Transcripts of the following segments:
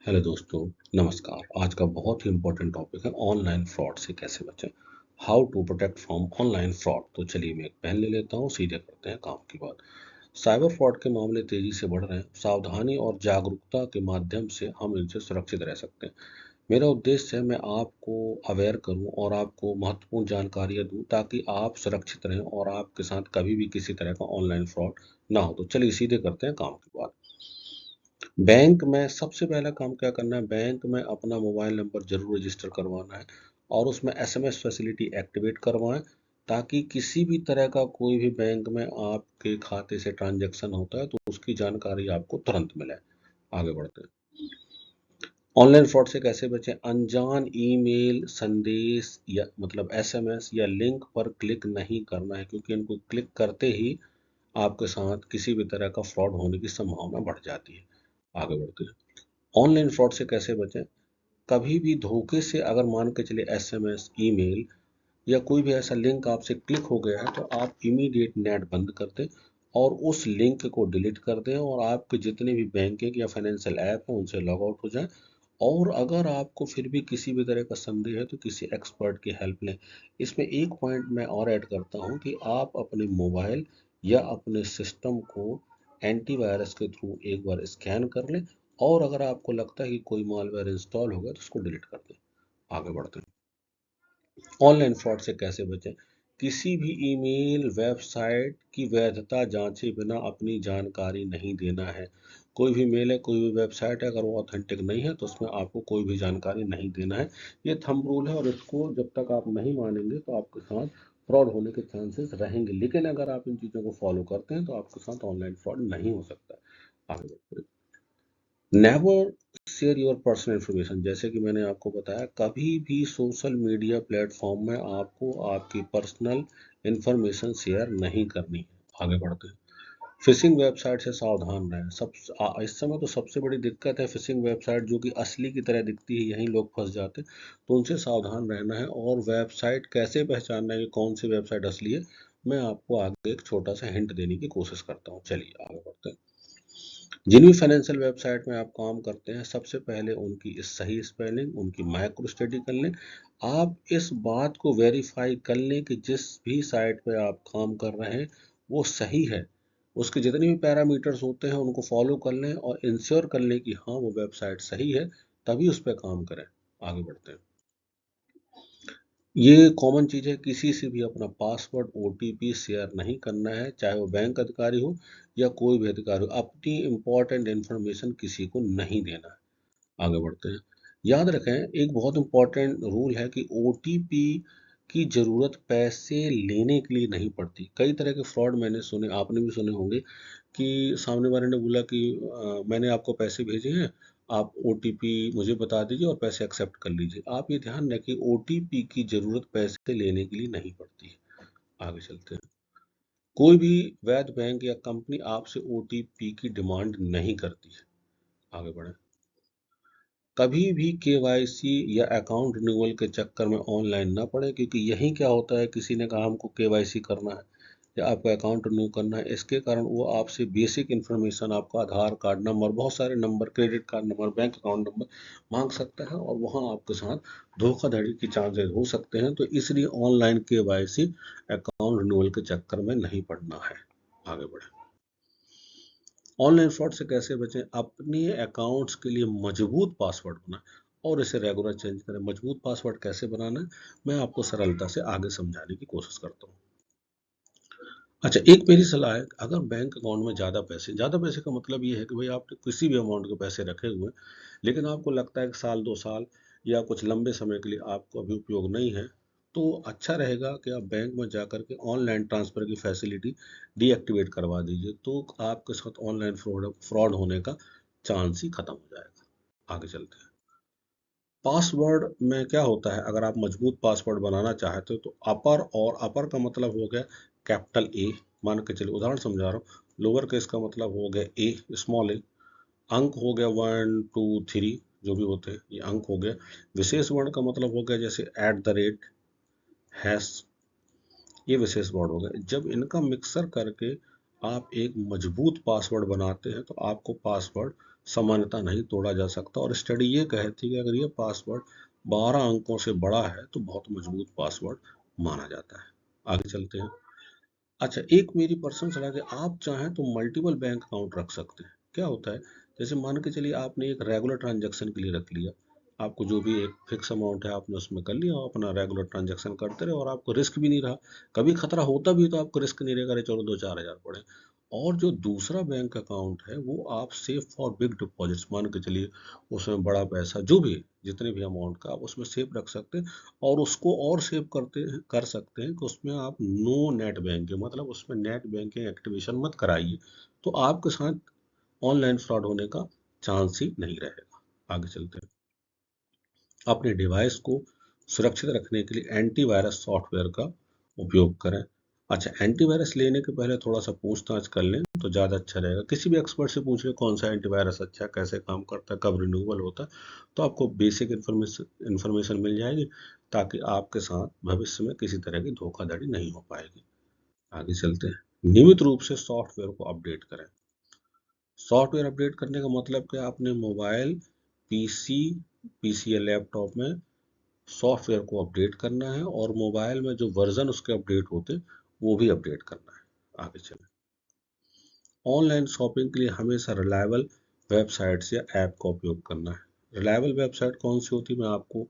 Hello दोस्तों, नमस्कार। आज का बहुत ही इम्पोर्टेंट टॉपिक है ऑनलाइन फ्रॉड से कैसे बचें। How to protect from online fraud. तो चलिए मैं एक पेन ले लेता हूँ, सीधे करते हैं काम की बात। साइबर फ्रॉड के मामले तेजी से बढ़ रहे हैं। सावधानी और जागरूकता के माध्यम से हम इनसे सुरक्षित रह सकते हैं। मेरा उद्देश्य है मैं आपको अवेयर करूं और आपको महत्वपूर्ण जानकारियां दूं ताकि आप सुरक्षित रहें और आपके साथ कभी भी किसी तरह का ऑनलाइन फ्रॉड ना हो। तो चलिए सीधे करते हैं काम की बात। बैंक में सबसे पहला काम क्या करना है, बैंक में अपना मोबाइल नंबर जरूर रजिस्टर करवाना है और उसमें एसएमएस फैसिलिटी एक्टिवेट करवाएं ताकि किसी भी तरह का कोई भी बैंक में आपके खाते से ट्रांजैक्शन होता है तो उसकी जानकारी आपको तुरंत मिले। आगे बढ़ते हैं। ऑनलाइन फ्रॉड से कैसे बचें। अनजान ईमेल, संदेश या मतलब एसएमएस या लिंक पर क्लिक नहीं करना है क्योंकि इनको क्लिक करते ही आपके साथ किसी भी तरह का फ्रॉड होने की संभावना बढ़ जाती है। आगे बढ़ते हैं। ऑनलाइन फ्रॉड से कैसे बचें। कभी भी धोखे से अगर मान के चलिए एसएमएस, ईमेल या कोई भी ऐसा लिंक आपसे क्लिक हो गया है तो आप इमीडिएट नेट बंद कर दें और उस लिंक को डिलीट कर दें और आपके जितने भी बैंकिंग या फाइनेंशियल ऐप हैं उनसे लॉग आउट हो जाएं। और अगर आपको फिर भी किसी भी तरह का संदेह है तो किसी एक्सपर्ट की हेल्प लें। इसमें एक पॉइंट मैं और ऐड करता हूं कि आप अपने मोबाइल या अपने सिस्टम को एंटीवायरस के थ्रू एक बार स्कैन कर लें और अगर आपको लगता है कि कोई मालवेयर इंस्टॉल हो गया तो उसको डिलीट कर दें। आगे बढ़ते हैं। ऑनलाइन फ्रॉड से कैसे बचें। किसी भी ईमेल, वेबसाइट की वैधता जांचे बिना अपनी जानकारी नहीं देना है। कोई भी मेल है, कोई भी वेबसाइट है, अगर वो ऑथेंटिक नहीं है तो उसमें आपको कोई भी जानकारी नहीं देना है। ये थंब रूल है और इसको जब तक आप नहीं मानेंगे तो आपके साथ फ्रॉड होने के चांसेस रहेंगे, लेकिन अगर आप इन चीज़ों को फॉलो करते हैं तो आपके साथ ऑनलाइन फ्रॉड नहीं हो सकता। आगे बढ़ते हैं। Never share your personal information. जैसे कि मैंने आपको बताया, कभी भी सोशल मीडिया प्लेटफॉर्म में आपको आपकी पर्सनल इन्फॉर्मेशन शेयर नहीं करनी है। आगे बढ़ते हैं। फिशिंग वेबसाइट से सावधान रहें। इस समय तो सबसे बड़ी दिक्कत है फिशिंग वेबसाइट, जो कि असली की तरह दिखती है, यहीं लोग फंस जाते हैं। तो उनसे सावधान रहना है। और वेबसाइट कैसे पहचानना है कि कौन सी वेबसाइट असली है, मैं आपको आगे एक छोटा सा हिंट देने की कोशिश करता हूँ। चलिए आगे बढ़ते हैं। जिन भी फाइनेंशियल वेबसाइट में आप काम करते हैं सबसे पहले उनकी सही स्पेलिंग, उनकी माइक्रो स्टडी कर लें। आप इस बात को वेरीफाई कर लें कि जिस भी साइट पे आप काम कर रहे हैं वो सही है। उसके जितने भी पैरामीटर्स होते हैं उनको फॉलो कर लें और इंश्योर कर लें कि हाँ वो वेबसाइट सही है, तभी उस पर काम करें। आगे बढ़ते हैं। ये कॉमन चीज़ है, किसी से भी अपना पासवर्ड, ओटीपी शेयर नहीं करना है, चाहे वो बैंक अधिकारी हो या कोई भी अधिकारी हो। अपनी इंपॉर्टेंट इन्फॉर्मेशन किसी को नहीं देना है। आगे बढ़ते हैं। याद रखें, एक बहुत इंपॉर्टेंट रूल है कि ओटीपी की ज़रूरत पैसे लेने के लिए नहीं पड़ती। कई तरह के फ्रॉड मैंने सुने, आपने भी सुने होंगे कि सामने वाले ने बोला कि मैंने आपको पैसे भेजे हैं, आप ओटीपी मुझे बता दीजिए और पैसे एक्सेप्ट कर लीजिए। आप ये ध्यान रखें, ओटीपी की ज़रूरत पैसे लेने के लिए नहीं पड़ती है। आगे चलते हैं। कोई भी वैध बैंक या कंपनी आपसे ओटीपी की डिमांड नहीं करती है। आगे बढ़ें। कभी भी केवाईसी या अकाउंट रिन्यूअल के चक्कर में ऑनलाइन ना पड़े, क्योंकि यही क्या होता है, किसी ने कहा हमको केवाईसी करना है या आपका अकाउंट रिन्यू करना है, इसके कारण वो आपसे बेसिक इन्फॉर्मेशन, आपका आधार कार्ड नंबर, बहुत सारे number, credit card number, bank account number मांग सकता है और वहाँ आपके साथ धोखाधड़ी की चांसेस हो सकते हैं। तो इसलिए ऑनलाइन केवाईसी, अकाउंट रिन्यूअल के चक्कर में नहीं पड़ना है। आगे बढ़े। ऑनलाइन फ्रॉड से कैसे बचें। अपने अकाउंट्स के लिए मजबूत पासवर्ड बनाएं और इसे रेगुलर चेंज करें। मजबूत पासवर्ड कैसे बनाना है मैं आपको सरलता से आगे समझाने की कोशिश करता हूँ। अच्छा, एक मेरी सलाह है, अगर बैंक अकाउंट में ज़्यादा पैसे का मतलब ये है कि भाई आपने किसी भी अमाउंट के पैसे रखे हुए हैं लेकिन आपको लगता है कि साल 2 साल या कुछ लंबे समय के लिए आपको अभी उपयोग नहीं है, तो अच्छा रहेगा कि आप बैंक में जा कर के ऑनलाइन ट्रांसफ़र की फैसिलिटी डीएक्टिवेट करवा दीजिए, तो आपके साथ ऑनलाइन फ्रॉड होने का चांस ही खत्म हो जाएगा। आगे चलते हैं। पासवर्ड में क्या होता है, अगर आप मजबूत पासवर्ड बनाना चाहते हो तो अपर, और अपर का मतलब हो गया कैपिटल ए, मान के चलिए उदाहरण समझा रहा हूँ, लोअर केस का मतलब हो गया ए, स्मॉल ए, अंक हो गया 1 2 3, जो भी होते हैं ये अंक हो गया। विशेष वर्ण का मतलब हो गया जैसे @ हैश, ये विशेष वर्ड हो गए। जब इनका मिक्सर करके आप एक मजबूत पासवर्ड बनाते हैं तो आपको पासवर्ड सामान्यता नहीं तोड़ा जा सकता। और स्टडी ये कहती है कि अगर ये पासवर्ड 12 अंकों से बड़ा है तो बहुत मजबूत पासवर्ड माना जाता है। आगे चलते हैं। अच्छा, एक मेरी पर्सनल सलाह है कि आप चाहें तो मल्टीपल बैंक अकाउंट रख सकते हैं। क्या होता है, जैसे मान के चलिए आपने एक रेगुलर ट्रांजैक्शन के लिए रख लिया, आपको जो भी एक फिक्स अमाउंट है आपने उसमें कर लिया, आप अपना रेगुलर ट्रांजैक्शन करते रहे और आपको रिस्क भी नहीं रहा। कभी खतरा होता भी तो आपको रिस्क नहीं रहेगा, अरे चलो 2-4 हज़ार पड़े। और जो दूसरा बैंक अकाउंट है वो आप सेव फॉर बिग डिपॉजिट्स मान के चलिए, उसमें बड़ा पैसा जो भी जितने भी अमाउंट का आप उसमें सेव रख सकते हैं। और उसको और सेव कर सकते हैं कि उसमें आप नो नेट बैंकिंग, मतलब उसमें नेट बैंकिंग एक्टिवेशन मत कराइए, तो आपके साथ ऑनलाइन फ्रॉड होने का चांस ही नहीं रहेगा। आगे चलते हैं। अपने डिवाइस को सुरक्षित रखने के लिए एंटीवायरस सॉफ्टवेयर का उपयोग करें। अच्छा, एंटीवायरस लेने के पहले थोड़ा सा पूछताछ कर लें तो ज़्यादा अच्छा रहेगा। किसी भी एक्सपर्ट से पूछ लें कौन सा एंटीवायरस अच्छा है, कैसे काम करता है, कब रिन्यूएबल होता है, तो आपको बेसिक इन्फॉर्मेशन मिल जाएगी, ताकि आपके साथ भविष्य में किसी तरह की धोखाधड़ी नहीं हो पाएगी। आगे चलते हैं। नियमित रूप से सॉफ्टवेयर को अपडेट करें। सॉफ्टवेयर अपडेट करने का मतलब कि आपने मोबाइल, पीसी पीसी या लैपटॉप में सॉफ्टवेयर को अपडेट करना है, और मोबाइल में जो वर्जन उसके अपडेट होते हैं वो भी अपडेट करना है। आगे चलें। ऑनलाइन शॉपिंग के लिए हमेशा रिलायबल वेबसाइट्स या ऐप का उपयोग करना है। रिलायबल वेबसाइट कौन सी होती है मैं आपको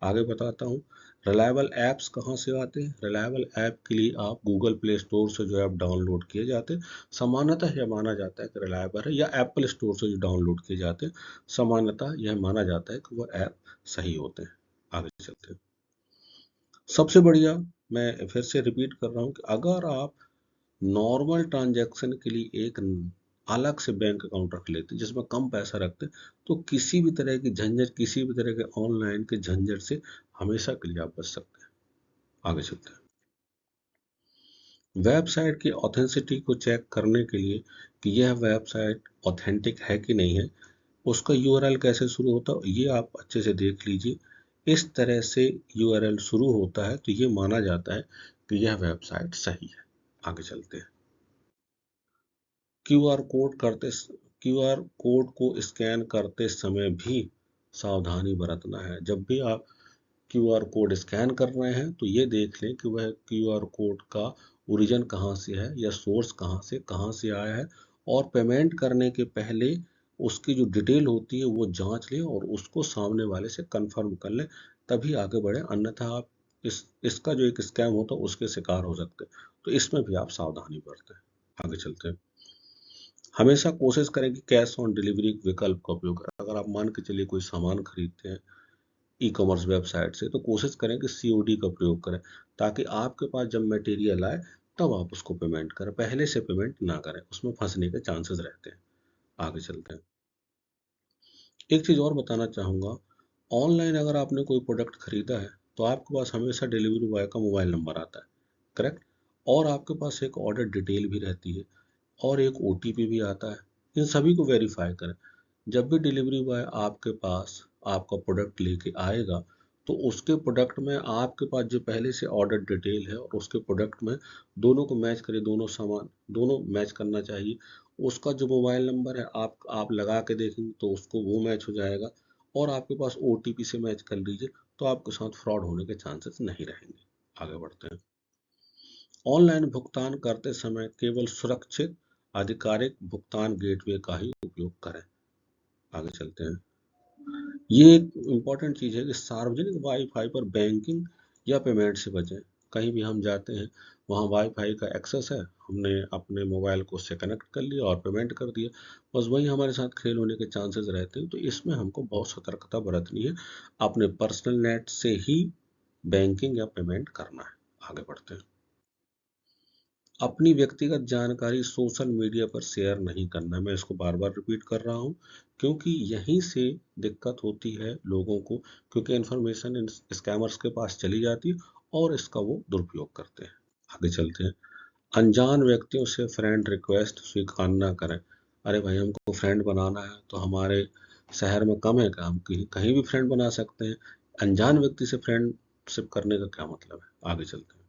आगे बताता हूँ। रिलायबल ऐप्स कहाँ से आते हैं? रिलायबल ऐप के लिए आप गूगल प्ले स्टोर से जो ऐप डाउनलोड किए जाते हैं, सामान्यतः यह माना जाता है कि रिलायबल है, या एप्पल स्टोर से जो डाउनलोड किए जाते हैं, सामान्यतः यह माना जाता है कि वह ऐप सही होते हैं। आगे चलते हैं। सबसे बढ़िया, मैं फिर से रिपीट कर रहा हूँ कि अगर आप नॉर्मल ट्रांजैक्शन के लिए एक अलग से बैंक अकाउंट रख लेते जिसमें कम पैसा रखते, तो किसी भी तरह की झंझट, किसी भी तरह के ऑनलाइन के झंझट से हमेशा के लिए आप बच सकते हैं। आगे चलते हैं। वेबसाइट की ऑथेंटिसिटी को चेक करने के लिए कि यह वेबसाइट ऑथेंटिक है कि नहीं है, उसका यूआरएल कैसे शुरू होता है ये आप अच्छे से देख लीजिए। इस तरह से यूआरएल शुरू होता है तो ये माना जाता है कि यह वेबसाइट सही है। आगे चलते हैं। क्यूआर कोड करते क्यूआर कोड को स्कैन करते समय भी सावधानी बरतना है। जब भी आप क्यूआर कोड स्कैन कर रहे हैं तो ये देख लें कि वह क्यूआर कोड का ओरिजिन कहाँ से है या सोर्स कहाँ से आया है, और पेमेंट करने के पहले उसकी जो डिटेल होती है वो जांच लें और उसको सामने वाले से कंफर्म कर लें, तभी आगे बढ़े, अन्यथा आप इसका जो एक स्कैम होता है उसके शिकार हो सकते हैं। तो इसमें भी आप सावधानी बरतें। आगे चलते हैं। हमेशा कोशिश करें कि कैश ऑन डिलीवरी विकल्प का उपयोग करें। अगर आप मान के चलिए कोई सामान खरीदते हैं ई कॉमर्स वेबसाइट से, तो कोशिश करें कि सीओडी का प्रयोग करें, ताकि आपके पास जब मटेरियल आए तब आप उसको पेमेंट करें, पहले से पेमेंट ना करें, उसमें फंसने के चांसेस रहते हैं। आगे चलते हैं। एक चीज़ और बताना चाहूँगा, ऑनलाइन अगर आपने कोई प्रोडक्ट खरीदा है तो आपके पास हमेशा डिलीवरी बॉय का मोबाइल नंबर आता है, करेक्ट? और आपके पास एक ऑर्डर डिटेल भी रहती है और एक ओटीपी भी आता है। इन सभी को वेरीफाई करें। जब भी डिलीवरी बॉय आपके पास आपका प्रोडक्ट लेके आएगा, तो उसके प्रोडक्ट में आपके पास जो पहले से ऑर्डर डिटेल है और उसके प्रोडक्ट में दोनों को मैच करें, दोनों सामान दोनों मैच करना चाहिए। उसका जो मोबाइल नंबर है आप लगा के देखेंगे तो उसको वो मैच हो जाएगा, और आपके पास ओटीपी से मैच कर लीजिए, तो आपके साथ फ्रॉड होने के चांसेस नहीं रहेंगे। आगे बढ़ते हैं। ऑनलाइन भुगतान करते समय केवल सुरक्षित आधिकारिक भुगतान गेटवे का ही उपयोग करें। आगे चलते हैं। ये एक इम्पॉर्टेंट चीज़ है कि सार्वजनिक वाईफाई पर बैंकिंग या पेमेंट से बचें। कहीं भी हम जाते हैं, वहाँ वाईफाई का एक्सेस है, हमने अपने मोबाइल को उससे कनेक्ट कर लिया और पेमेंट कर दिया, बस वही हमारे साथ खेल होने के चांसेस रहते हैं। तो इसमें हमको बहुत सतर्कता बरतनी है, अपने पर्सनल नेट से ही बैंकिंग या पेमेंट करना है। आगे बढ़ते हैं। अपनी व्यक्तिगत जानकारी सोशल मीडिया पर शेयर नहीं करना। मैं इसको बार बार रिपीट कर रहा हूँ, क्योंकि यहीं से दिक्कत होती है लोगों को, क्योंकि इन्फॉर्मेशन इन स्कैमर्स के पास चली जाती है और इसका वो दुरुपयोग करते हैं। आगे चलते हैं। अनजान व्यक्तियों से फ्रेंड रिक्वेस्ट स्वीकार ना करें। अरे भाई, हमको फ्रेंड बनाना है तो हमारे शहर में कम है क्या, हम कहीं कहीं भी फ्रेंड बना सकते हैं? अनजान व्यक्ति से फ्रेंडशिप करने का क्या मतलब है? आगे चलते हैं।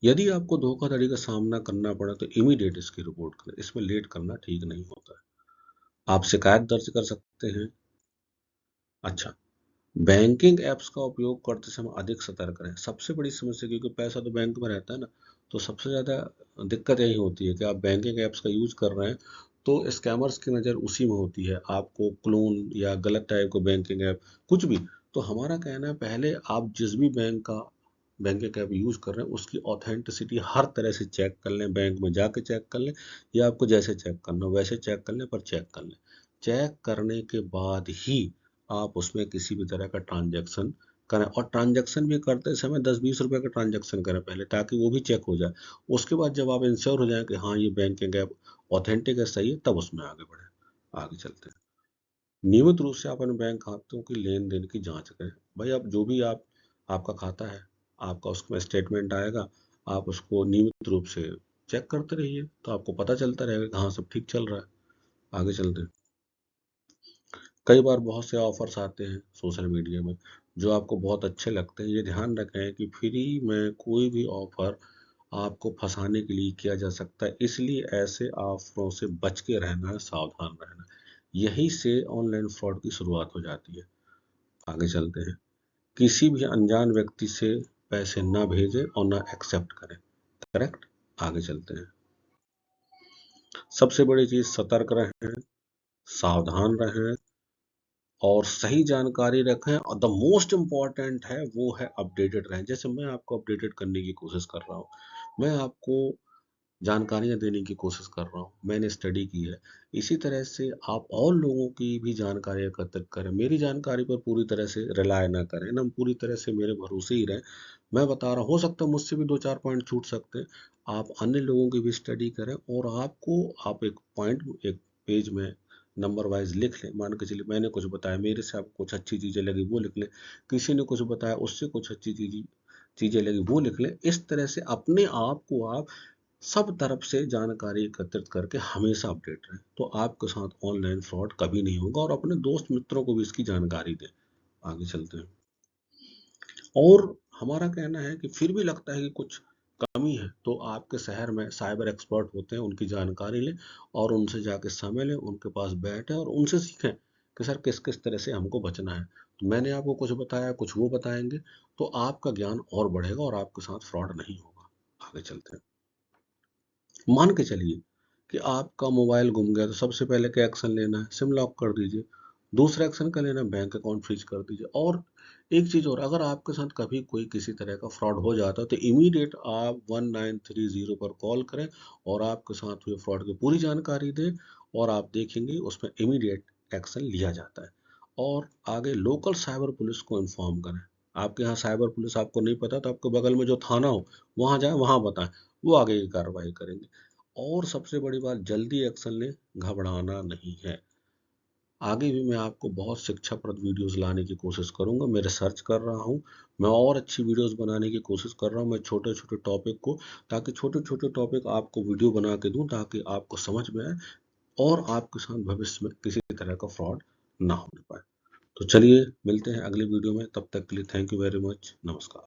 यदि आपको धोखाधड़ी का सामना करना पड़ा तो इमीडिएट इसकी रिपोर्ट करें, इसमें लेट करना ठीक नहीं होता है। आप शिकायत दर्ज कर सकते हैं। अच्छा, बैंकिंग ऐप्स का उपयोग करते समय अधिक सतर्क रहें। सबसे बड़ी समस्या, क्योंकि पैसा तो बैंक में रहता है ना, तो सबसे ज़्यादा दिक्कत यही होती है कि आप बैंकिंग ऐप्स का यूज़ कर रहे हैं तो स्कैमर्स की नज़र उसी में होती है, आपको क्लोन या गलत टाइप का बैंकिंग ऐप कुछ भी। तो हमारा कहना है, पहले आप जिस भी बैंकिंग ऐप यूज़ कर रहे हैं उसकी ऑथेंटिसिटी हर तरह से चेक कर लें, बैंक में जाके चेक कर लें, या आपको जैसे चेक करना हो वैसे चेक कर लें, पर चेक कर लें। चेक करने के बाद ही आप उसमें किसी भी तरह का ट्रांजैक्शन करें, और ट्रांजैक्शन भी करते समय 10-20 रुपए का ट्रांजैक्शन करें पहले, ताकि वो भी चेक हो जाए। उसके बाद जब आप इंश्योर हो जाए कि हाँ ये बैंकिंग ऐप ऑथेंटिक है, सही है, तब उसमें आगे बढ़े। आगे चलते हैं। नियमित रूप से आप अपने बैंक खातों की लेन देन की जांच करें। भाई, आप जो भी आपका खाता है, आपका उसमें स्टेटमेंट आएगा, आप उसको नियमित रूप से चेक करते रहिए, तो आपको पता चलता रहेगा कि हाँ सब ठीक चल रहा है। आगे चलते हैं। कई बार बहुत से ऑफर्स आते हैं सोशल मीडिया में जो आपको बहुत अच्छे लगते हैं। ये ध्यान रखें कि फ्री में कोई भी ऑफर आपको फंसाने के लिए किया जा सकता है, इसलिए ऐसे ऑफरों से बच के रहना है, सावधान रहना है। यही से ऑनलाइन फ्रॉड की शुरुआत हो जाती है। आगे चलते हैं। किसी भी अनजान व्यक्ति से पैसे ना भेजें और ना एक्सेप्ट करें। करेक्ट। आगे चलते हैं। सबसे बड़ी चीज, सतर्क रहें, सावधान रहें और सही जानकारी रखें, और द मोस्ट इम्पॉर्टेंट है वो है अपडेटेड रहें। जैसे मैं आपको अपडेटेड करने की कोशिश कर रहा हूँ, मैं आपको जानकारियाँ देने की कोशिश कर रहा हूँ, मैंने स्टडी की है। इसी तरह से आप और लोगों की भी जानकारी एकत्रित करें। मेरी जानकारी पर पूरी तरह से रिलाय ना करें ना, पूरी तरह से मेरे भरोसे ही रहें। मैं बता रहा हूँ, हो सकता है मुझसे भी 2-4 पॉइंट छूट सकते हैं। आप अन्य लोगों की भी स्टडी करें, और आप एक पॉइंट, एक पेज में नंबर वाइज लिख लें। मान के चलिए मैंने कुछ बताया, मेरे से आपको कुछ अच्छी चीज़ें लगी वो लिख लें, किसी ने कुछ बताया उससे कुछ अच्छी चीज़ें लगी वो लिख लें। इस तरह से अपने आप को आप सब तरफ से जानकारी एकत्रित करके हमेशा अपडेट रहें, तो आपके साथ ऑनलाइन फ्रॉड कभी नहीं होगा, और अपने दोस्त मित्रों को भी इसकी जानकारी दें। आगे चलते हैं। और हमारा कहना है कि फिर भी लगता है कि कुछ कमी है, तो आपके शहर में साइबर एक्सपर्ट होते हैं, उनकी जानकारी लें और उनसे जाके समय लें, उनके पास बैठें और उनसे सीखें कि सर किस किस तरह से हमको बचना है। तो मैंने आपको कुछ बताया, कुछ वो बताएंगे, तो आपका ज्ञान और बढ़ेगा और आपके साथ फ्रॉड नहीं होगा। आगे चलते हैं। मान के चलिए कि आपका मोबाइल गुम गया, तो सबसे पहले क्या एक्शन लेना है? सिम लॉक कर दीजिए। दूसरा एक्शन क्या लेना है? बैंक अकाउंट फ्रीज कर दीजिए। और एक चीज़ और, अगर आपके साथ कभी कोई किसी तरह का फ्रॉड हो जाता है तो इमीडिएट आप 1930 पर कॉल करें और आपके साथ हुए फ्रॉड की पूरी जानकारी दें, और आप देखेंगे उसमें इमीडिएट एक्शन लिया जाता है। और आगे लोकल साइबर पुलिस को इन्फॉर्म करें। आपके यहाँ साइबर पुलिस आपको नहीं पता तो आपके बगल में जो थाना हो वहाँ जाएं, वहाँ बताएं, वो आगे की कार्रवाई करेंगे। और सबसे बड़ी बात, जल्दी एक्शन लें, घबराना नहीं है। आगे भी मैं आपको बहुत शिक्षाप्रद वीडियोस लाने की कोशिश करूंगा, मैं रिसर्च कर रहा हूं, मैं और अच्छी वीडियोस बनाने की कोशिश कर रहा हूं, मैं छोटे छोटे टॉपिक को, ताकि छोटे छोटे टॉपिक आपको वीडियो बना के दूं, ताकि आपको समझ में आए और आपके साथ भविष्य में किसी तरह का फ्रॉड ना हो पाए। तो चलिए मिलते हैं अगली वीडियो में, तब तक के लिए थैंक यू वेरी मच। नमस्कार।